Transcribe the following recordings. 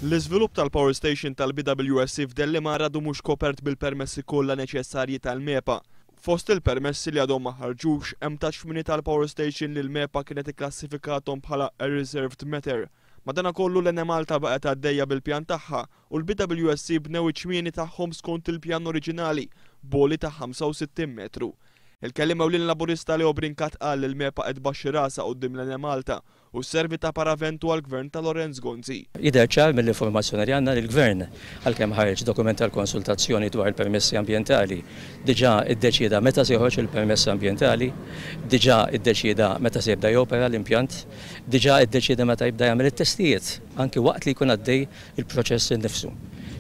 L-iżvilupp tal-Power Station tal-BWSC f'Dellimar għadu mhux kopert bil-permessi kollha neċessarji tal-MEPA. Fost il-permessi li għadhom ma ħarġux hemm taxmini tal-Power Station li l-MEPA kienet ikklassifikathom bħala a reserved matter. Madankollu l-Enemalta baqgħet għaddejja bil-pjan tagħha u l-BWSC bnew iċ-ċmieni tagħhom skont il-pjan oriġinali boli ta' 65 metru. Il-kellim ewlien laburista Leo Brincat qal li l-MEPA qed tbaxxi rasa quddiem l-Enemalta u sservi ta' paraventu għall-Gvern ta' Lorenz Gonzi. Jidher ċar mill-informazzjoni li għandna li l-Gvern għalkemm ħareġ dokument tal-konsultazzjoni dwar il-permessi ambjentali diġà iddeċieda meta se joħroġ il-permessi ambjentali, diġà iddeċieda meta se jibda jopera l-impjant, diġà iddeċieda meta jibda jagħmel it-testijiet anke waqt li jkun għaddej il-proċess innifsu.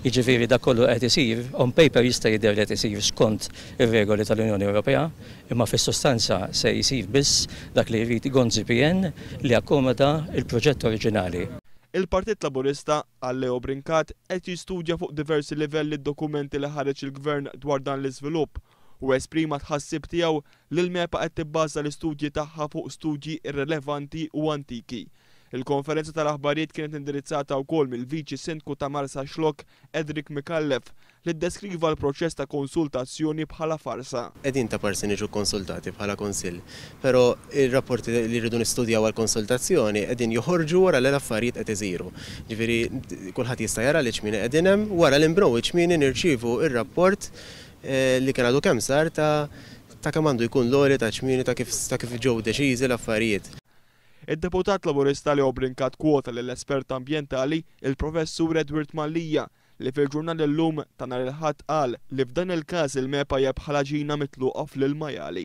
Jiġifieri dak kollu qed isir on paper jista' jidher li qed isir skont ir-regoli tal-Unjoni Ewropea, imma fis-sostanza se jsir biss dak li jrid Gonzi PN li akkomoda il-proġett oriġinali. Il-Partit Laburista għal Leo Brincat qed jistudja fuq diversi livelli d-dokumenti li ħareġ il-Gvern dwar dan l-iżvilupp u esprima tħassib tiegħu li l-MEPA qed tibbaża l-istudji tagħha fuq studji irrelevanti u antiki. Il-konferenza tal-aħbarijiet kienet indirizzata wkoll mill-Viċi Sindku ta' Marsa Xlok Edric Mikallef li ddeskriva l-proċess ta' konsultazzjoni bħala farsa. Qegħdin ta' parsi niġu konsultati bħala konsill, però ir-rapporti li rridu nistudjaw għall-konsultazzjoni qegħdin joħorġu wara li l-affarijiet qed iżiru. Ġifieri kulħadd jista' jara li ċmieni qegħdin hemm wara li nbnew iċ-ċmieni nirċievu r-rapport li kien għadu kemm sar ta' kemm għandu jkun l-għoli ta' ċmieni ta' kif ġew deċiżi l-affarijiet. Id-deputat laburista Leo Brincat kwota lill-espert ambjentali il-professur Edward Mallija li fil-ġurnal illum ta' nhar il-Ħadd qal li f'dan il-każ il-MEPA hija bħala ġina mitluqa fl-ilma jali.